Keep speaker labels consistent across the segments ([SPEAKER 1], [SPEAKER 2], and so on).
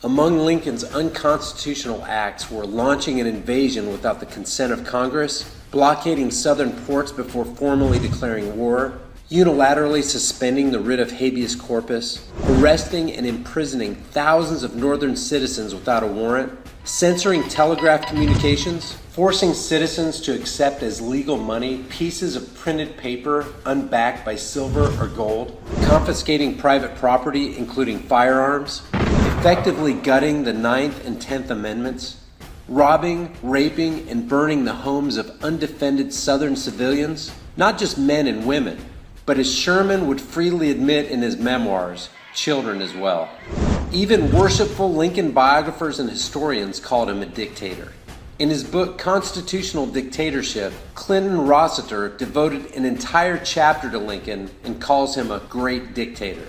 [SPEAKER 1] Among Lincoln's unconstitutional acts were launching an invasion without the consent of Congress, blockading southern ports before formally declaring war, unilaterally suspending the writ of habeas corpus, arresting and imprisoning thousands of northern citizens without a warrant, censoring telegraph communications, forcing citizens to accept as legal money pieces of printed paper unbacked by silver or gold, confiscating private property, including firearms, effectively gutting the 9th and 10th Amendments, robbing, raping, and burning the homes of undefended Southern civilians, not just men and women, but as Sherman would freely admit in his memoirs, children as well. Even worshipful Lincoln biographers and historians called him a dictator. In his book, Constitutional Dictatorship, Clinton Rossiter devoted an entire chapter to Lincoln and calls him a great dictator.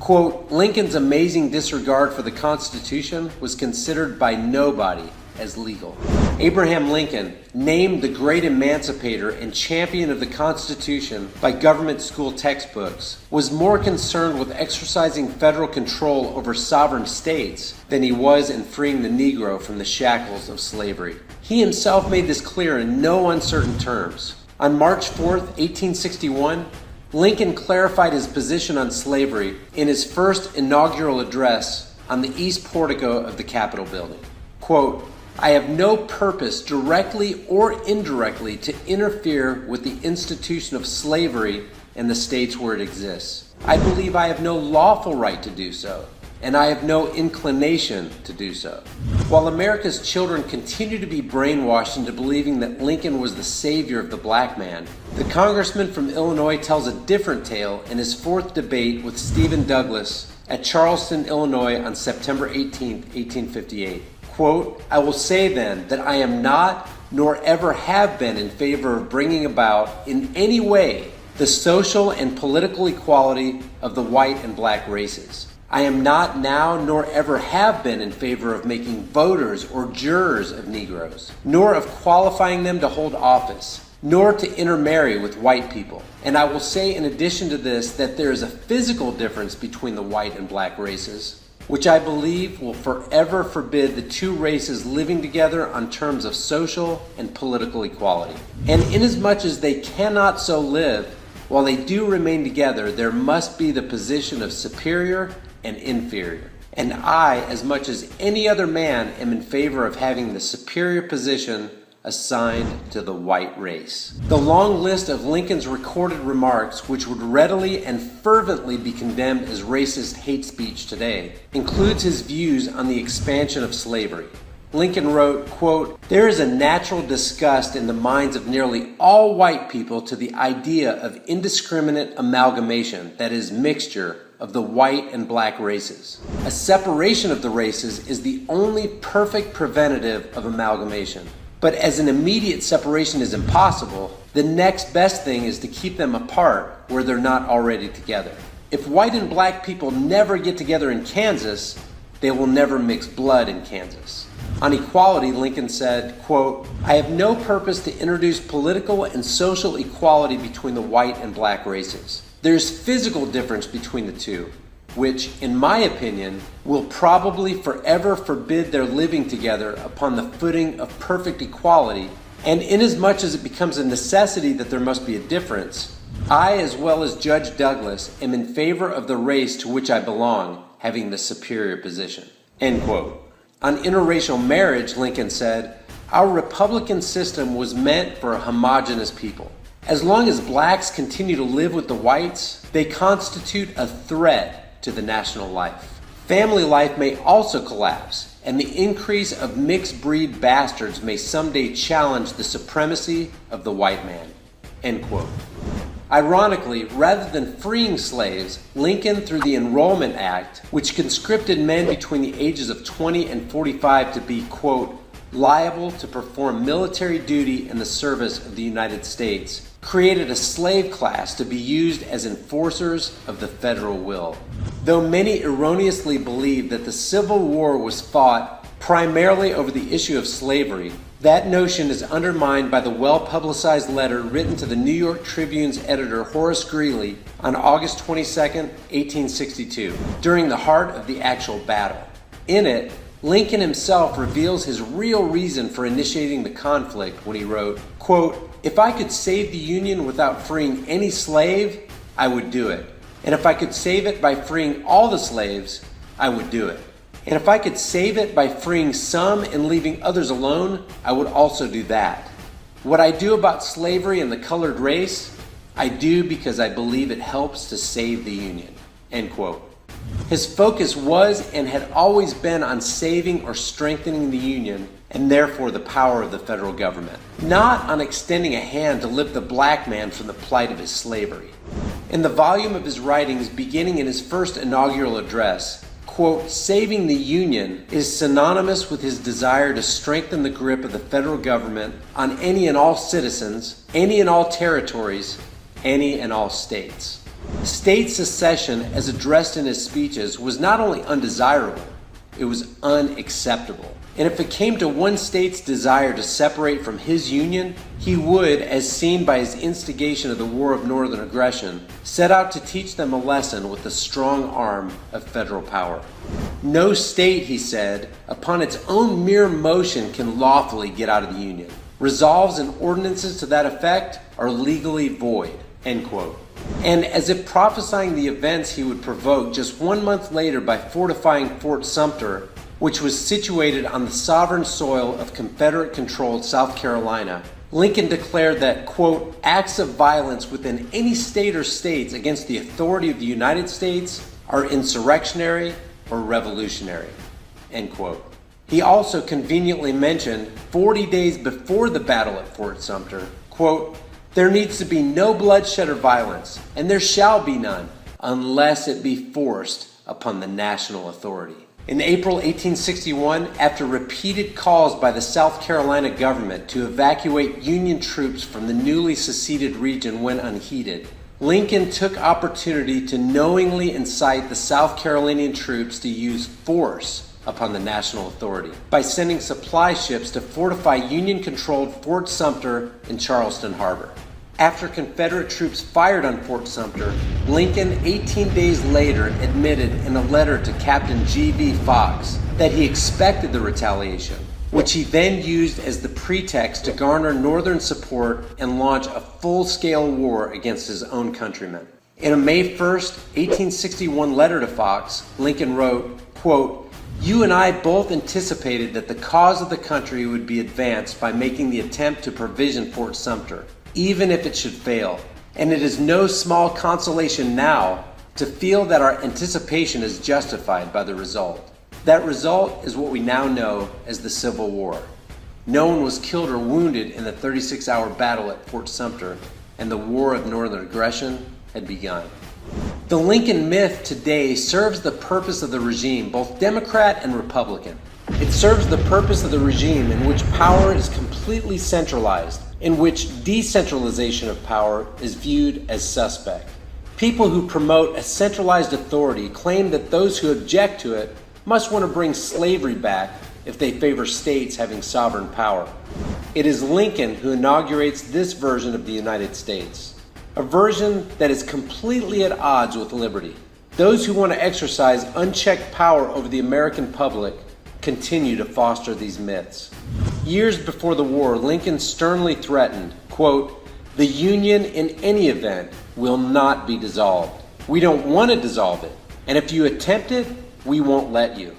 [SPEAKER 1] Quote, Lincoln's amazing disregard for the Constitution was considered by nobody as legal. Abraham Lincoln, named the great emancipator and champion of the Constitution by government school textbooks, was more concerned with exercising federal control over sovereign states than he was in freeing the Negro from the shackles of slavery. He himself made this clear in no uncertain terms. On March 4, 1861, Lincoln clarified his position on slavery in his first inaugural address on the east portico of the Capitol building. Quote, I have no purpose directly or indirectly to interfere with the institution of slavery in the states where it exists. I believe I have no lawful right to do so, and I have no inclination to do so. While America's children continue to be brainwashed into believing that Lincoln was the savior of the black man, the congressman from Illinois tells a different tale in his fourth debate with Stephen Douglas at Charleston, Illinois on September 18, 1858. Quote, I will say then that I am not, nor ever have been in favor of bringing about in any way the social and political equality of the white and black races. I am not now, nor ever have been in favor of making voters or jurors of Negroes, nor of qualifying them to hold office, nor to intermarry with white people. And I will say in addition to this that there is a physical difference between the white and black races, which I believe will forever forbid the two races living together on terms of social and political equality. And inasmuch as they cannot so live, while they do remain together, there must be the position of superior and inferior. And I, as much as any other man, am in favor of having the superior position assigned to the white race. The long list of Lincoln's recorded remarks, which would readily and fervently be condemned as racist hate speech today, includes his views on the expansion of slavery. Lincoln wrote, quote, there is a natural disgust in the minds of nearly all white people to the idea of indiscriminate amalgamation, that is, mixture of the white and black races. A separation of the races is the only perfect preventative of amalgamation. But as an immediate separation is impossible, the next best thing is to keep them apart where they're not already together. If white and black people never get together in Kansas, they will never mix blood in Kansas. On equality, Lincoln said, quote, I have no purpose to introduce political and social equality between the white and black races. There's physical difference between the two, which, in my opinion, will probably forever forbid their living together upon the footing of perfect equality, and inasmuch as it becomes a necessity that there must be a difference, I, as well as Judge Douglas, am in favor of the race to which I belong having the superior position. End quote. On interracial marriage, Lincoln said, our Republican system was meant for a homogeneous people. As long as blacks continue to live with the whites, they constitute a threat to the national life. Family life may also collapse, and the increase of mixed breed bastards may someday challenge the supremacy of the white man. End quote. Ironically, rather than freeing slaves, Lincoln, through the Enrollment Act, which conscripted men between the ages of 20 and 45 to be, quote, liable to perform military duty in the service of the United States, created a slave class to be used as enforcers of the federal will. Though many erroneously believe that the Civil War was fought primarily over the issue of slavery, that notion is undermined by the well-publicized letter written to the New York Tribune's editor Horace Greeley on August 22, 1862, during the heart of the actual battle. In it, Lincoln himself reveals his real reason for initiating the conflict when he wrote, quote, "If I could save the Union without freeing any slave, I would do it. And if I could save it by freeing all the slaves, I would do it. And if I could save it by freeing some and leaving others alone, I would also do that. What I do about slavery and the colored race, I do because I believe it helps to save the Union." End quote. His focus was and had always been on saving or strengthening the Union and therefore the power of the federal government, not on extending a hand to lift the black man from the plight of his slavery. In the volume of his writings beginning in his first inaugural address, quote, "Saving the Union is synonymous with his desire to strengthen the grip of the federal government on any and all citizens, any and all territories, any and all states." State secession, as addressed in his speeches, was not only undesirable, it was unacceptable. And if it came to one state's desire to separate from his Union, he would, as seen by his instigation of the War of Northern Aggression, set out to teach them a lesson with the strong arm of federal power. No state, he said, upon its own mere motion can lawfully get out of the Union. Resolves and ordinances to that effect are legally void. End quote. And as if prophesying the events he would provoke just 1 month later by fortifying Fort Sumter, which was situated on the sovereign soil of Confederate-controlled South Carolina, Lincoln declared that, quote, "acts of violence within any state or states against the authority of the United States are insurrectionary or revolutionary," end quote. He also conveniently mentioned 40 days before the battle at Fort Sumter, quote, "There needs to be no bloodshed or violence, and there shall be none, unless it be forced upon the national authority." In April 1861, after repeated calls by the South Carolina government to evacuate Union troops from the newly seceded region went unheeded, Lincoln took opportunity to knowingly incite the South Carolinian troops to use force upon the national authority by sending supply ships to fortify Union-controlled Fort Sumter in Charleston Harbor. After Confederate troops fired on Fort Sumter, Lincoln 18 days later admitted in a letter to Captain G.V. Fox that he expected the retaliation, which he then used as the pretext to garner Northern support and launch a full-scale war against his own countrymen. In a May 1st, 1861 letter to Fox, Lincoln wrote, quote, "You and I both anticipated that the cause of the country would be advanced by making the attempt to provision Fort Sumter, even if it should fail, and it is no small consolation now to feel that our anticipation is justified by the result. That result is what we now know as the Civil War. No one was killed or wounded in the 36-hour battle at Fort Sumter, and the War of Northern Aggression had begun." The Lincoln myth today serves the purpose of the regime, both Democrat and Republican. It serves the purpose of the regime in which power is completely centralized, in which decentralization of power is viewed as suspect. People who promote a centralized authority claim that those who object to it must want to bring slavery back if they favor states having sovereign power. It is Lincoln who inaugurates this version of the United States, a version that is completely at odds with liberty. Those who want to exercise unchecked power over the American public continue to foster these myths. Years before the war, Lincoln sternly threatened, quote, "The Union in any event will not be dissolved. We don't want to dissolve it, and if you attempt it, we won't let you.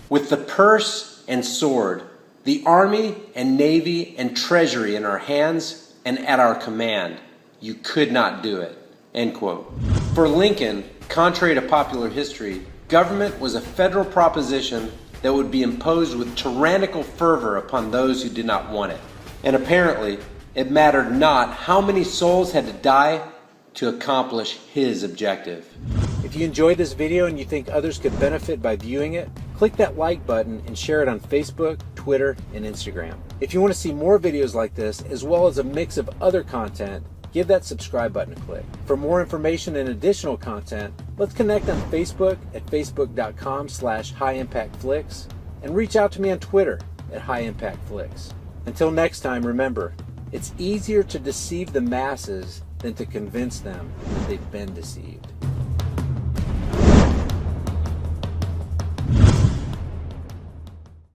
[SPEAKER 1] With the purse and sword, the Army and Navy and Treasury in our hands and at our command, you could not do it," end quote. For Lincoln, contrary to popular history, government was a federal proposition that would be imposed with tyrannical fervor upon those who did not want it. And apparently, it mattered not how many souls had to die to accomplish his objective. If you enjoyed this video and you think others could benefit by viewing it, click that like button and share it on Facebook, Twitter, and Instagram. If you want to see more videos like this, as well as a mix of other content, give that subscribe button a click. For more information and additional content, let's connect on Facebook at facebook.com/highimpactflix and reach out to me on Twitter at highimpactflix. Until next time, remember, it's easier to deceive the masses than to convince them that they've been deceived.